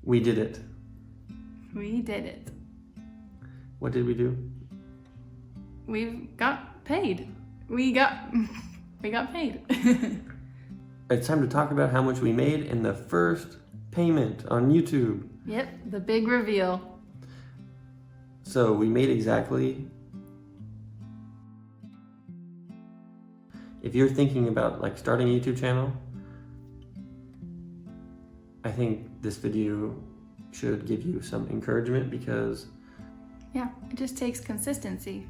We did it. We did it. What did we do? We got paid. We got paid. It's time to talk about how much we made in the first payment on YouTube. Yep, the big reveal. So we made exactly... If you're thinking about starting a YouTube channel, I think this video should give you some encouragement because... Yeah, it just takes consistency.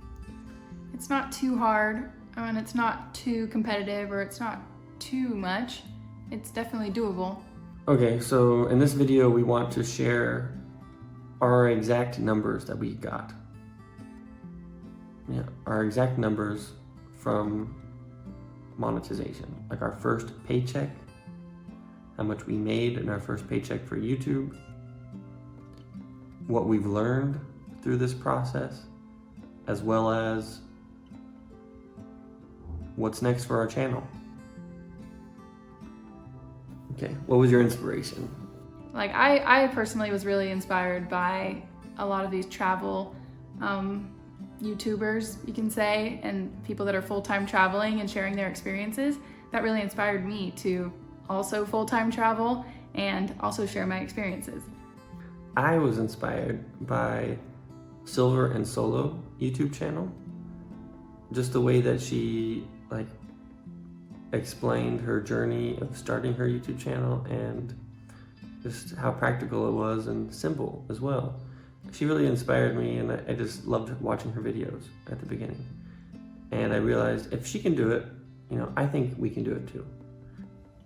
It's not too hard, and it's not too competitive, or it's not too much. It's definitely doable. Okay, so in this video we want to share our exact numbers that we got. Yeah, our exact numbers from monetization, like our first paycheck, how much we made in our first paycheck for YouTube, what we've learned through this process, as well as what's next for our channel. Okay, what was your inspiration? Like I personally was really inspired by a lot of these travel YouTubers, you can say, and people that are full-time traveling and sharing their experiences. That really inspired me to also full-time travel and also share my experiences. I was inspired by Silver and Solo YouTube channel. Just the way that she explained her journey of starting her YouTube channel and just how practical it was and simple as well. She really inspired me, and I just loved watching her videos at the beginning. And I realized if she can do it, I think we can do it too.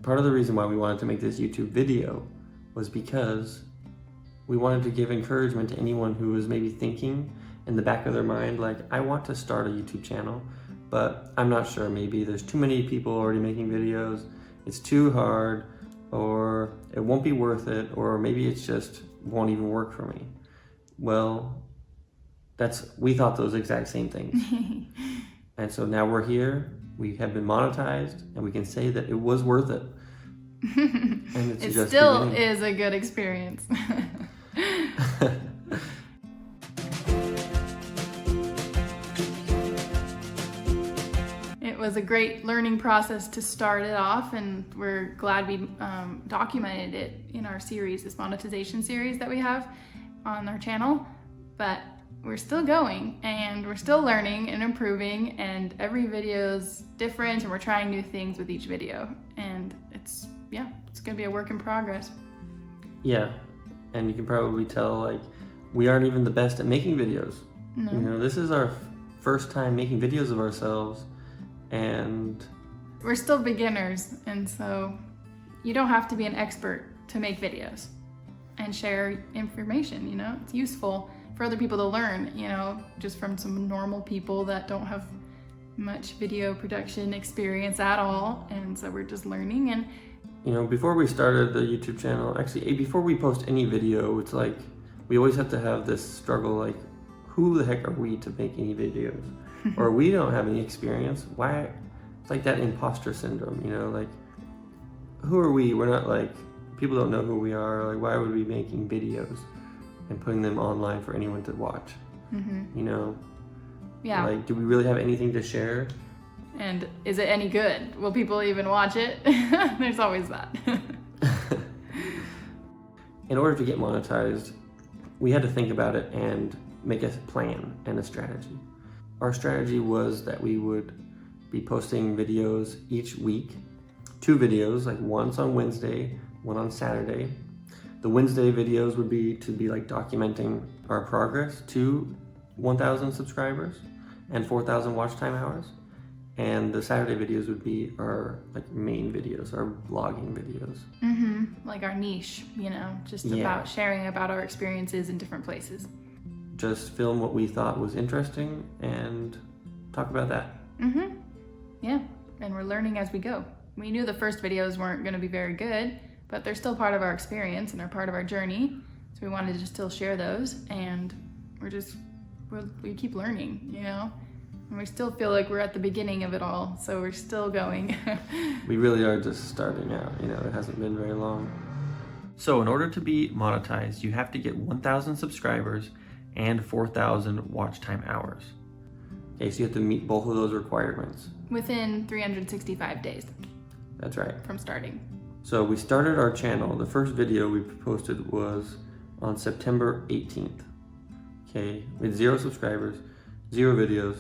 Part of the reason why we wanted to make this YouTube video was because we wanted to give encouragement to anyone who was maybe thinking in the back of their mind, I want to start a YouTube channel, but I'm not sure, maybe there's too many people already making videos, it's too hard, or it won't be worth it, or maybe it just won't even work for me. Well, we thought those exact same things. And so now we're here, we have been monetized, and we can say that it was worth it. And it still is a good experience. It was a great learning process to start it off, and we're glad we documented it in our series, this monetization series that we have on our channel. But we're still going, and we're still learning and improving, and every video is different, and we're trying new things with each video, and it's gonna be a work in progress. Yeah, and you can probably tell we aren't even the best at making videos. No. This is our first time making videos of ourselves, and we're still beginners, and so you don't have to be an expert to make videos and share information. It's useful for other people to learn, just from some normal people that don't have much video production experience at all. And so we're just learning. And before we started the YouTube channel, actually before we post any video, it's we always have to have this struggle, who the heck are we to make any videos? Or we don't have any experience. Why? It's like that imposter syndrome, who are we? We're not people don't know who we are. Why would we be making videos and putting them online for anyone to watch? Yeah. Do we really have anything to share? And is it any good? Will people even watch it? There's always that. In order to get monetized, we had to think about it and make a plan and a strategy. Our strategy was that we would be posting videos each week, 2 videos, once on Wednesday, one on Saturday. The Wednesday videos would be documenting our progress to 1,000 subscribers and 4,000 watch time hours. And the Saturday videos would be our main videos, our vlogging videos. Our niche, just about sharing about our experiences in different places. Just film what we thought was interesting and talk about that. Yeah, and we're learning as we go. We knew the first videos weren't going to be very good, but they're still part of our experience and are part of our journey. So we wanted to still share those, and we keep learning, And we still feel like we're at the beginning of it all, so we're still going. We really are just starting out, it hasn't been very long. So in order to be monetized, you have to get 1,000 subscribers and 4,000 watch time hours. Okay, so you have to meet both of those requirements. Within 365 days That's right. from starting. So we started our channel. The first video we posted was on September 18th. Okay, we had 0 subscribers, 0 videos,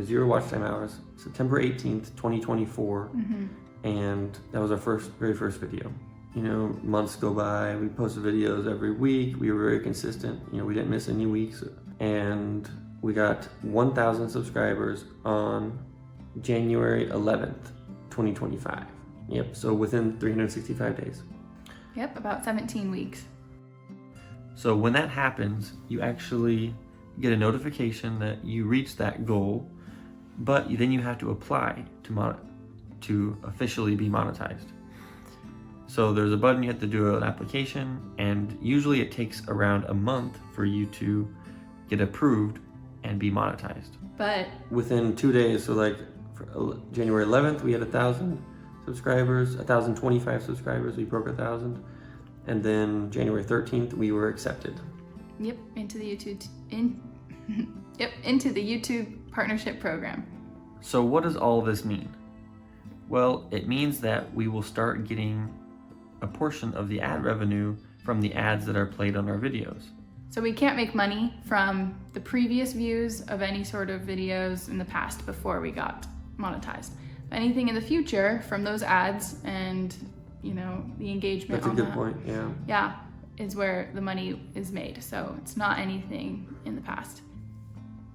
0 watch time hours. September 18th, 2024, and that was our very first video. Months go by, we posted videos every week. We were very consistent. We didn't miss any weeks, and we got 1,000 subscribers on January 11th, 2025. Yep, so within 365 days. Yep, about 17 weeks. So when that happens, you actually get a notification that you reached that goal, but then you have to apply to officially be monetized. So there's a button, you have to do an application, and usually it takes around a month for you to get approved and be monetized. But within 2 days, so like for January 11th, we had 1,000 subscribers, 1,025 subscribers, we broke 1,000. And then January 13th, we were accepted. Yep, into the YouTube partnership program. So what does all this mean? Well, it means that we will start getting a portion of the ad revenue from the ads that are played on our videos. So we can't make money from the previous views of any sort of videos in the past before we got monetized. Anything in the future from those ads and the engagement. That's a good point, yeah. Yeah, is where the money is made. So it's not anything in the past.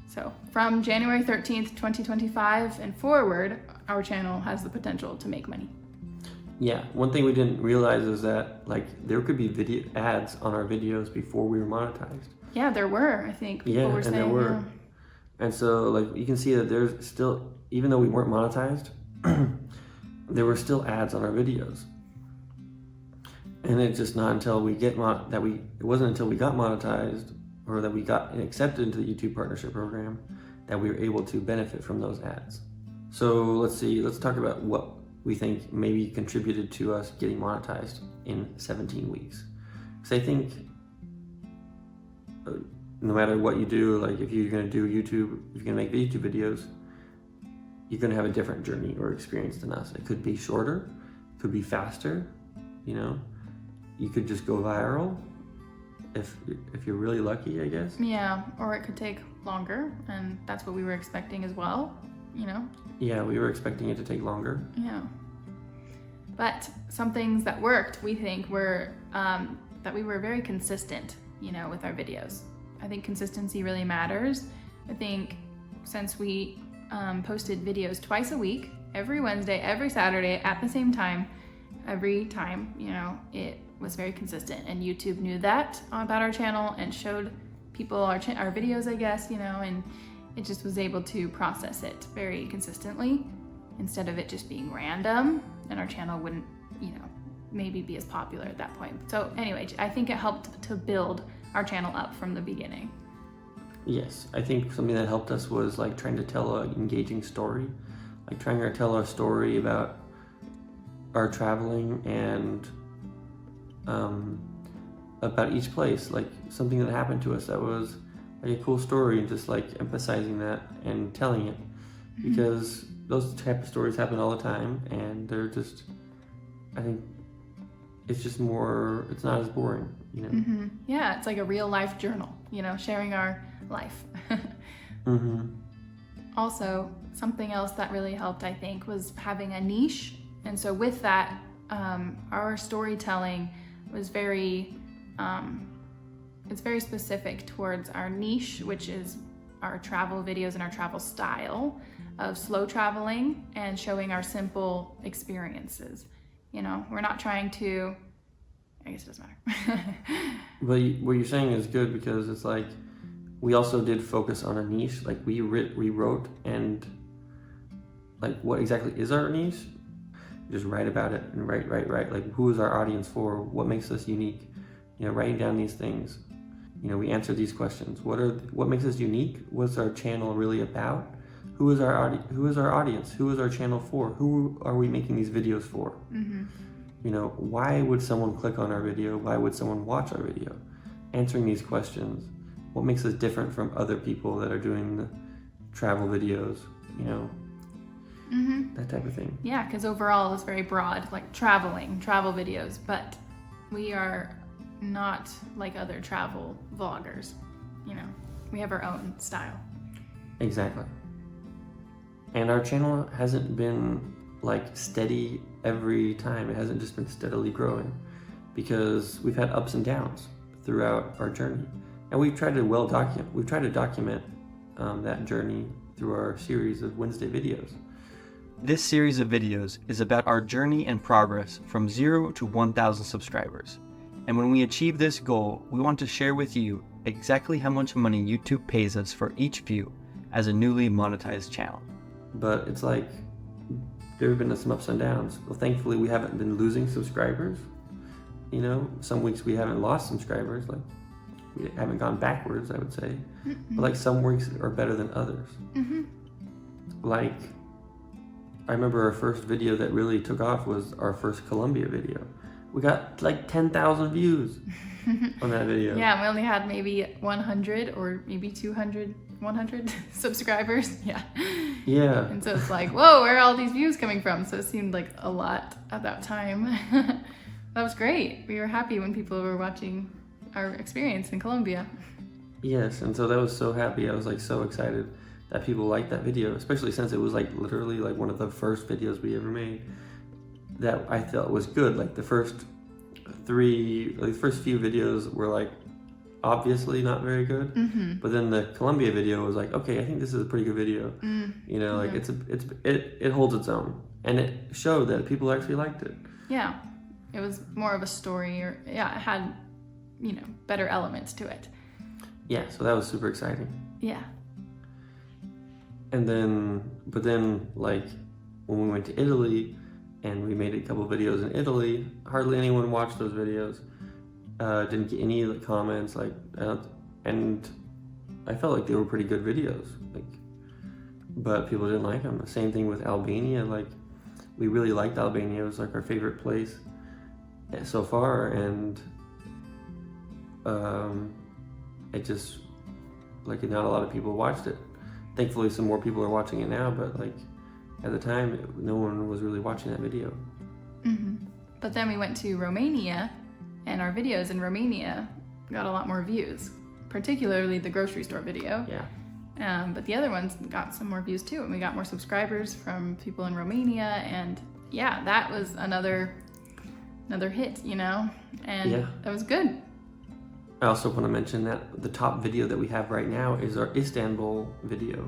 So from January 13th, 2025 and forward, our channel has the potential to make money. Yeah, one thing we didn't realize is that there could be video ads on our videos before we were monetized. Yeah, there were, I think. People were saying, there were. And so you can see that there's still, even though we weren't monetized, there were still ads on our videos. And it's just not until it wasn't until we got monetized or that we got accepted into the YouTube partnership program that we were able to benefit from those ads. So let's talk about what we think maybe contributed to us getting monetized in 17 weeks. Because I think no matter what you do, if you're gonna do YouTube, if you're gonna make YouTube videos, you're gonna have a different journey or experience than us. It could be shorter, it could be faster, you could just go viral if you're really lucky, I guess. Yeah, or it could take longer, and that's what we were expecting as well, Yeah, we were expecting it to take longer. Yeah. But some things that worked, we think, were that we were very consistent, with our videos. I think consistency really matters. I think since we posted videos twice a week, every Wednesday, every Saturday, at the same time, every time, it was very consistent, and YouTube knew that about our channel and showed people our videos, I guess, and it just was able to process it very consistently instead of it just being random, and our channel wouldn't, maybe be as popular at that point. So anyway, I think it helped to build our channel up from the beginning. Yes, I think something that helped us was trying to tell an engaging story, trying to tell a story about our traveling and about each place, something that happened to us that was a cool story, and just emphasizing that and telling it, because those type of stories happen all the time, and they're just, I think it's just more, it's not as boring, Yeah, it's like a real life journal, sharing our life. Also, something else that really helped, I think, was having a niche. And so with that, our storytelling was it's very specific towards our niche, which is our travel videos and our travel style of slow traveling and showing our simple experiences. We're not trying to, I guess it doesn't matter. But what you're saying is good, because it's we also did focus on a niche. We wrote and what exactly is our niche? Just write about it and write. Who is our audience for? What makes us unique? Writing down these things. We answer these questions. What makes us unique? What's our channel really about? Who is our audience? Who is our channel for? Who are we making these videos for? why would someone click on our video? Why would someone watch our video? Answering these questions. What makes us different from other people that are doing the travel videos, that type of thing. Yeah, because overall it's very broad, like travel videos, but we are not like other travel vloggers. We have our own style. Exactly. And our channel hasn't been like steady every time. It hasn't just been steadily growing because we've had ups and downs throughout our journey. And we've tried to document that journey through our series of Wednesday videos. This series of videos is about our journey and progress from 0 to 1,000 subscribers. And when we achieve this goal, we want to share with you exactly how much money YouTube pays us for each view as a newly monetized channel. But it's like, there have been some ups and downs. Well, thankfully we haven't been losing subscribers. Some weeks we haven't lost subscribers, like we haven't gone backwards, I would say. But like some weeks are better than others. Like, I remember our first video that really took off was our first Colombia video. We got like 10,000 views on that video. Yeah, we only had maybe 100 or maybe 100 subscribers. Yeah. And so it's like, whoa, where are all these views coming from? So it seemed like a lot at that time. That was great. We were happy when people were watching our experience in Colombia. Yes, and so that was so happy. I was like so excited that people liked that video, especially since it was like literally like one of the first videos we ever made that I felt was good. Like the first few videos were like obviously not very good, but then the Colombia video was like, okay, I think this is a pretty good video. Like it holds its own, and it showed that people actually liked it. Yeah, it was more of a story, or it had better elements to it. Yeah, so that was super exciting. Yeah. But then like when we went to Italy and we made a couple videos in Italy, hardly anyone watched those videos. Didn't get any comments, and I felt like they were pretty good videos, but people didn't like them. Same thing with Albania. Like, we really liked Albania. It was like our favorite place so far, and it just like not a lot of people watched it. Thankfully, some more people are watching it now, but like at the time, no one was really watching that video. But then we went to Romania, and our videos in Romania got a lot more views, particularly the grocery store video. Yeah. But the other ones got some more views too, and we got more subscribers from people in Romania, and yeah, that was another hit, and that was good. I also want to mention that the top video that we have right now is our Istanbul video,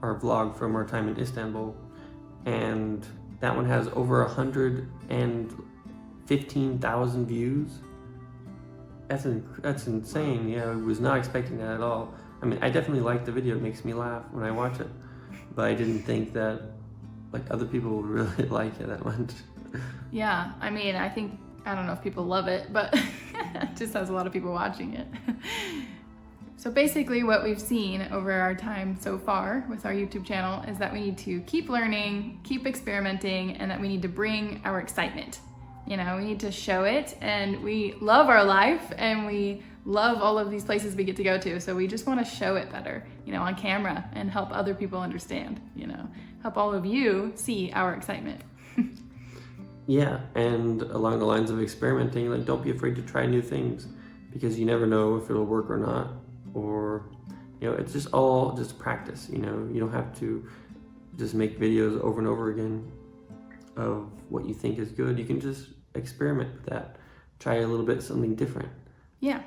our vlog from our time in Istanbul, and that one has over 115,000 views. That's insane. Yeah, I was not expecting that at all. I mean, I definitely like the video. It makes me laugh when I watch it, but I didn't think that like other people would really like it that much. Yeah, I mean, I don't know if people love it, but it just has a lot of people watching it. So basically what we've seen over our time so far with our YouTube channel is that we need to keep learning, keep experimenting, and that we need to bring our excitement. We need to show it, and we love our life, and we love all of these places we get to go to. So we just want to show it better, on camera, and help other people understand, help all of you see our excitement. Yeah, and along the lines of experimenting, like, don't be afraid to try new things, because you never know if it'll work or not, or it's just all just practice. You don't have to just make videos over and over again of what you think is good. You can just experiment with that, try a little bit something different. Yeah,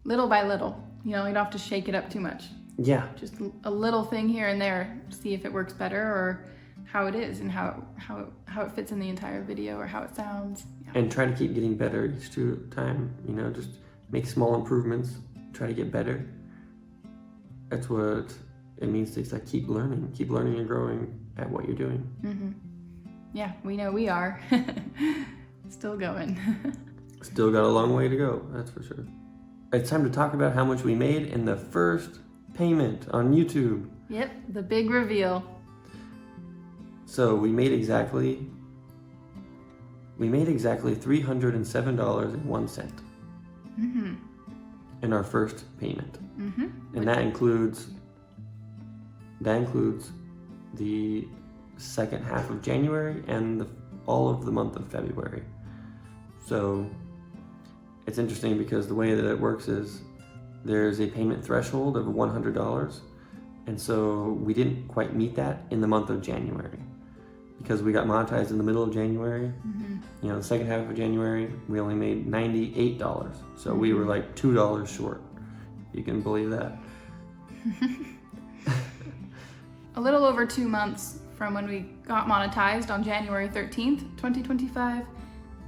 little by little. You don't have to shake it up too much. Yeah, just a little thing here and there, see if it works better, or how it is, and how it fits in the entire video, or how it sounds. Yeah. And try to keep getting better each time. Just make small improvements, try to get better. That's what it means to keep learning and growing at what you're doing. Yeah, we know we are. Still going. Still got a long way to go, that's for sure. It's time to talk about how much we made in the first payment on YouTube. Yep, the big reveal. So we made exactly we made exactly $307.01 Mm-hmm. in our first payment. Mm-hmm. And that includes the second half of January and all of the month of February. So it's interesting because the way that it works is there's a payment threshold of $100, and so we didn't quite meet that in the month of January because we got monetized in the middle of January. Mm-hmm. You know, the second half of January we only made $98, so we were like $2 short. You can believe that. A little over 2 months from when we got monetized on January 13th, 2025,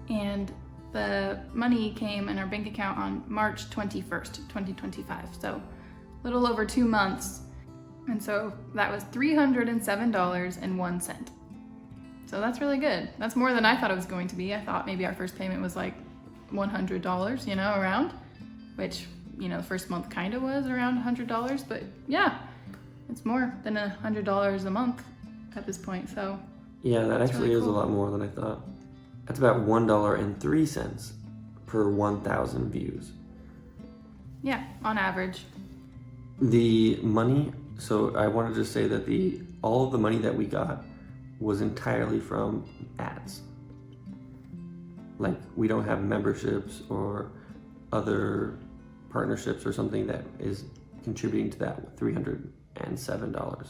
and the money came in our bank account on March 21st, 2025. So a little over 2 months. And so that was $307.01. So that's really good. That's more than I thought it was going to be. I thought maybe our first payment was like $100, you know, around, which, you know, the first month kind of was around $100, but yeah, it's more than $100 a month at this point. So yeah, that actually really is cool. a lot more than I thought. That's about $1.03 per 1,000 views. yeah, on average. The money, so I wanted to say that all of the money that we got was entirely from ads. Like, we don't have memberships or other partnerships or something that is contributing to that $307,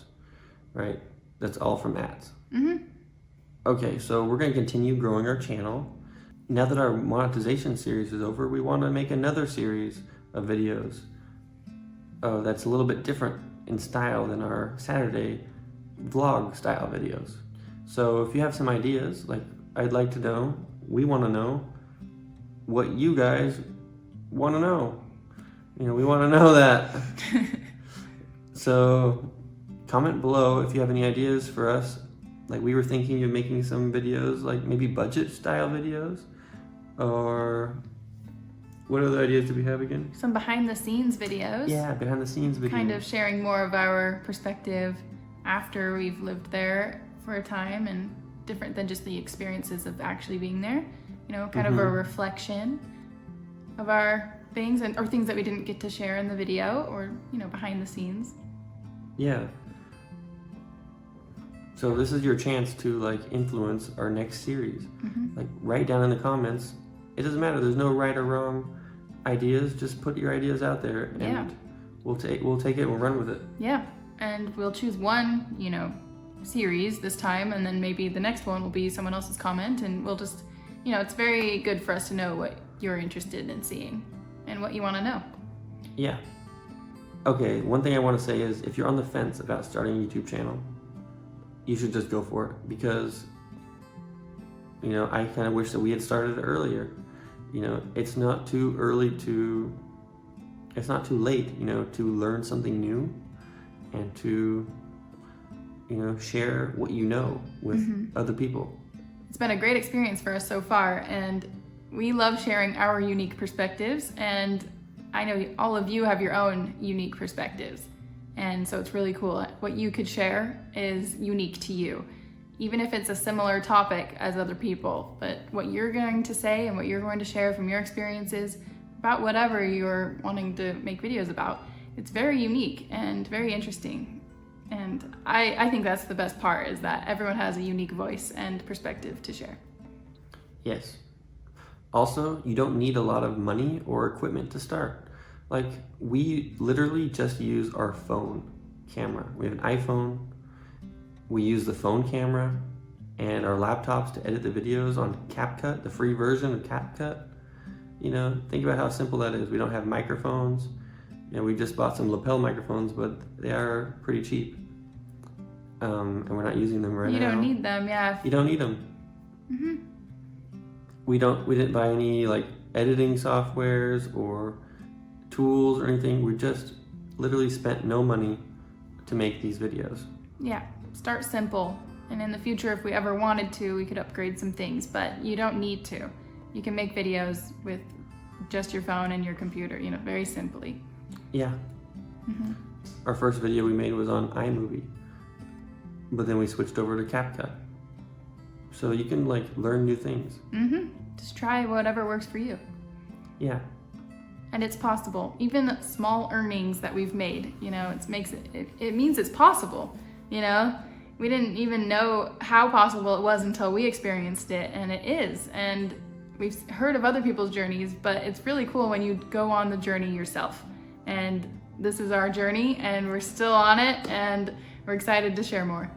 right? That's all from ads. Mm-hmm. Okay, so we're going to continue growing our channel. Now that our monetization series is over, we want to make another series of videos that's a little bit different in style than our Saturday vlog style videos. So if you have some ideas, like, I'd like to know, we want to know what you guys want to know. You know, we want to know that. So comment below if you have any ideas for us. Like, we were thinking of making some videos, like maybe budget style videos, or what other ideas do we have again? Some behind the scenes videos. Yeah, behind the scenes videos. Kind of sharing more of our perspective after we've lived there for a time and different than just the experiences of actually being there. You know, kind of a reflection of our things or things that we didn't get to share in the video or, you know, behind the scenes. Yeah. So this is your chance to, like, influence our next series. Like, write down in the comments. It doesn't matter. There's no right or wrong ideas. Just put your ideas out there, and we'll take it. We'll run with it. Yeah, and we'll choose one, you know, series this time, and then maybe the next one will be someone else's comment, and we'll just, you know, it's very good for us to know what you're interested in seeing and what you want to know. Yeah. Okay. One thing I want to say is, if you're on the fence about starting a YouTube channel, you should just go for it, because, you know, I kind of wish that we had started it earlier. You know, it's not too late, you know, to learn something new and to, you know, share what you know with other people. It's been a great experience for us so far, and we love sharing our unique perspectives, and I know all of you have your own unique perspectives. And so it's really cool. What you could share is unique to you, even if it's a similar topic as other people. But what you're going to say and what you're going to share from your experiences about whatever you're wanting to make videos about, it's very unique and very interesting. And I think that's the best part, is that everyone has a unique voice and perspective to share. Yes. Also, you don't need a lot of money or equipment to start. Like, we literally just use our phone camera. We have an iPhone. We use the phone camera and our laptops to edit the videos on CapCut, the free version of CapCut. You know, think about how simple that is. We don't have microphones. You know, we just bought some lapel microphones, but they are pretty cheap. And we're not using them right now. You don't need them, yeah. You don't need them. We didn't buy any, like, editing softwares or tools or anything. We just literally spent no money to make these videos. Yeah, start simple. And in the future, if we ever wanted to, we could upgrade some things, but you don't need to. You can make videos with just your phone and your computer, you know, very simply. Yeah. Our first video we made was on iMovie, but then we switched over to CapCut. so you can like learn new things. Just try whatever works for you. Yeah. And it's possible. Even small earnings that we've made, you know, it means it's possible, you know? We didn't even know how possible it was until we experienced it, and it is. And we've heard of other people's journeys, but it's really cool when you go on the journey yourself. And this is our journey, and we're still on it, and we're excited to share more.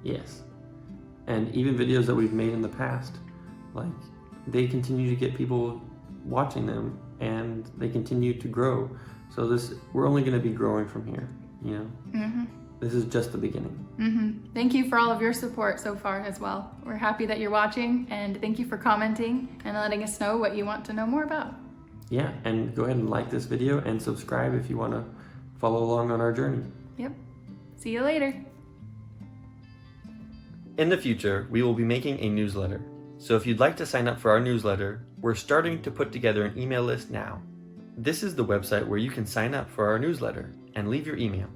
Yes. And even videos that we've made in the past, like, they continue to get people watching them, and they continue to grow. So we're only going to be growing from here, you know? This is just the beginning. Thank you for all of your support so far as well. We're happy that you're watching, and thank you for commenting and letting us know what you want to know more about. Yeah, and go ahead and like this video and subscribe if you want to follow along on our journey. Yep. See you later. In the future, we will be making a newsletter. So if you'd like to sign up for our newsletter, we're starting to put together an email list now. This is the website where you can sign up for our newsletter and leave your email.